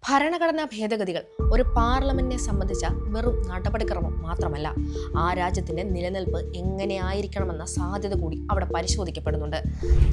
ഭരണഘടനാ ഭേദഗതികൾ ഒരു പാർലമെന്റിനെ സംബന്ധിച്ച വെറും നടപടിക്രമം മാത്രമല്ല, ആ രാജ്യത്തിന്റെ നിലനിൽപ്പ് എങ്ങനെയായിരിക്കണമെന്ന സാധ്യത കൂടി അവിടെ പരിശോധിക്കപ്പെടുന്നുണ്ട്.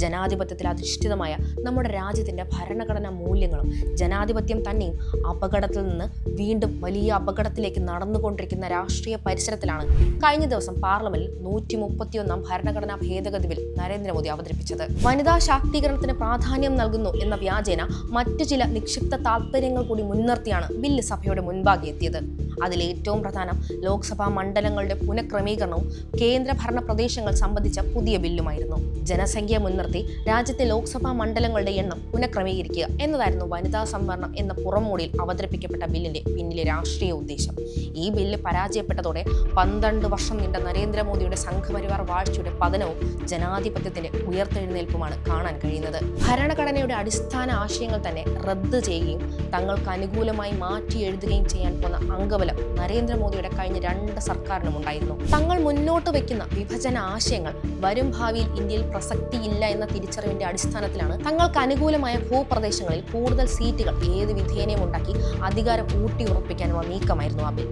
ജനാധിപത്യത്തിൽ അധിഷ്ഠിതമായ നമ്മുടെ രാജ്യത്തിന്റെ ഭരണഘടനാ മൂല്യങ്ങളും ജനാധിപത്യം തന്നെയും അപകടത്തിൽ നിന്ന് വീണ്ടും വലിയ അപകടത്തിലേക്ക് നടന്നുകൊണ്ടിരിക്കുന്ന രാഷ്ട്രീയ പരിസരത്തിലാണ് കഴിഞ്ഞ ദിവസം പാർലമെന്റിൽ 131 ഭരണഘടനാ ഭേദഗതി ബിൽ നരേന്ദ്രമോദി അവതരിപ്പിച്ചത്. വനിതാ ശാക്തീകരണത്തിന് പ്രാധാന്യം നൽകുന്നു എന്ന വ്യാജേന മറ്റു ചില നിക്ഷിപ്ത താൽപര്യങ്ങൾ കൂടി മുൻനിർത്തിയാണ് ബില്ല് സഭയുടെ മുൻപാകെ എത്തിയത്. അതിലേറ്റവും പ്രധാനം ലോക്സഭാ മണ്ഡലങ്ങളുടെ പുനഃക്രമീകരണവും കേന്ദ്രഭരണ പ്രദേശങ്ങൾ സംബന്ധിച്ച പുതിയ ബില്ലുമായിരുന്നു. ജനസംഖ്യ മുൻനിർത്തി രാജ്യത്തെ ലോക്സഭാ മണ്ഡലങ്ങളുടെ എണ്ണം പുനഃക്രമീകരിക്കുക എന്നതായിരുന്നു വനിതാ സംവരണം എന്ന പുറംമോടിയിൽ അവതരിപ്പിക്കപ്പെട്ട ബില്ലിന്റെ പിന്നിലെ രാഷ്ട്രീയ ഉദ്ദേശം. ഈ ബില്ല് പരാജയപ്പെട്ടതോടെ 12 വർഷം നീണ്ട നരേന്ദ്രമോദിയുടെ സംഘപരിവാർ വാഴ്ചയുടെ പതനവും ജനാധിപത്യത്തിന്റെ ഉയർത്തെഴുന്നേൽപ്പുമാണ് കാണാൻ കഴിയുന്നത്. ഭരണഘടനയുടെ അടിസ്ഥാന ആശയങ്ങൾ തന്നെ റദ്ദ് ചെയ്യുകയും തങ്ങൾക്ക് അനുകൂലമായി മാറ്റി എഴുതുകയും ചെയ്യാൻ പോന്ന അംഗബലം നരേന്ദ്രമോദിയുടെ കഴിഞ്ഞ 2 സർക്കാരിനും ഉണ്ടായിരുന്നു. തങ്ങൾ മുന്നോട്ട് വയ്ക്കുന്ന വിഭജന ആശയങ്ങൾ വരും ഭാവിയിൽ ഇന്ത്യയിൽ പ്രസക്തിയില്ല എന്ന തിരിച്ചറിവിന്റെ അടിസ്ഥാനത്തിലാണ് തങ്ങൾക്ക് അനുകൂലമായ ഭൂപ്രദേശങ്ങളിൽ കൂടുതൽ സീറ്റുകൾ ഏത് വിധേനയും ഉണ്ടാക്കി അധികാരം ഊട്ടിയുറപ്പിക്കാനുള്ള നീക്കമായിരുന്നു ആ ബിൽ.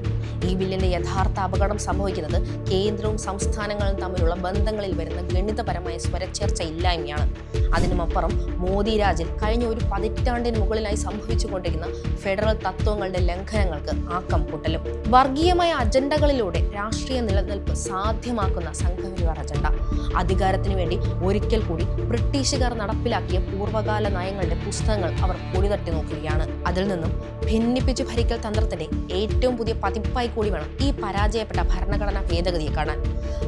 ഈ ബില്ലിന്റെ യഥാർത്ഥ അപകടം സംഭവിക്കുന്നത് കേന്ദ്രവും സംസ്ഥാനങ്ങളും തമ്മിലുള്ള ബന്ധങ്ങളിൽ വരുന്ന ഗണിതപരമായ സ്വരച്ചേർച്ച ഇല്ലായ്മയാണ്. അതിനുമപ്പുറം മോദി രാജിൽ കഴിഞ്ഞ ഒരു പതിറ്റാണ്ടിന് മുകളിലായി സംഭവിച്ചുകൊണ്ടിരിക്കുന്ന ഫെഡറൽ തത്വങ്ങളുടെ ലംഘനങ്ങൾക്ക് ആക്കം കൂട്ടലും. വർഗീയമായ അജണ്ടകളിലൂടെ രാഷ്ട്രീയ നിലനിൽപ്പ് സാധ്യമാക്കുന്ന സംഘപരിവാർ അജണ്ട അധികാരത്തിനു വേണ്ടി ഒരിക്കൽ കൂടി ബ്രിട്ടീഷുകാർ നടപ്പിലാക്കിയ പൂർവ്വകാല നയങ്ങളുടെ പുസ്തകങ്ങൾ അവർ പൊടിതട്ടി നോക്കുകയാണ്. അതിൽ നിന്നും ഭിന്നിപ്പിച്ചു ഭരിക്കൽ തന്ത്രത്തിന്റെ ഏറ്റവും പുതിയ പതിപ്പായി കൂടി വേണം ഈ പരാജയപ്പെട്ട ഭരണഘടനാ ഭേദഗതിയെ കാണാൻ.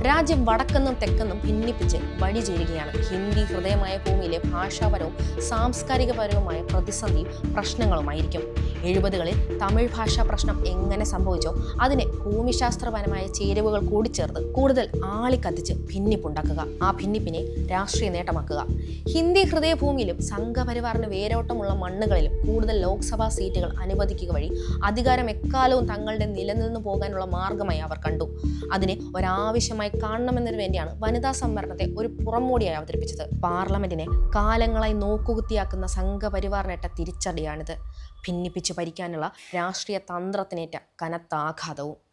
രാജ്യം വടക്കെന്നും തെക്കെന്നും ഭിന്നിപ്പിച്ച് വഴിചേരുകയാണ്. ഹിന്ദി ഹൃദയമായ ഭൂമിയിലെ ഭാഷാപരവും സാംസ്കാരികപരവുമായ പ്രതിസന്ധിയും പ്രശ്നങ്ങളുമായിരിക്കും. 70കളിൽ തമിഴ് ഭാഷാ പ്രശ്നം എങ്ങനെ സംഭവിച്ചോ അതിനെ ഭൂമിശാസ്ത്രപരമായ ചേരുവകൾ കൂടിച്ചേർത്ത് കൂടുതൽ ആളിക്കത്തിച്ച് ഭിന്നിപ്പുണ്ടാക്കുക, ആ ഭിന്നിപ്പിനെ രാഷ്ട്രീയ നേട്ടമാക്കുക. ഹിന്ദി ഹൃദയഭൂമിയിലും സംഘപരിവാറിന് വേരോട്ടമുള്ള മണ്ണുകളിലും കൂടുതൽ ലോക്സഭാ സീറ്റുകൾ അനുവദിക്കുക വഴി അധികാരം എക്കാലവും തങ്ങളുടെ നിലനിന്നു പോകാനുള്ള മാർഗമായി അവർ കണ്ടു. അതിനെ ഒരാവശ്യമായി കാണണമെന്നതിന് വേണ്ടിയാണ് വനിതാ സംവരണത്തെ ഒരു പുറംമോടിയായി അവതരിപ്പിച്ചത്. പാർലമെന്റിനെ കാലങ്ങളായി നോക്കുകുത്തിയാക്കുന്ന സംഘപരിവാറിനേറ്റ തിരിച്ചടിയാണിത്. ഭിന്നിപ്പിച്ച് ഭരിക്കാനുള്ള രാഷ്ട്രീയ തന്ത്രത്തിനേറ്റ കനത്ത ആഘാതവും.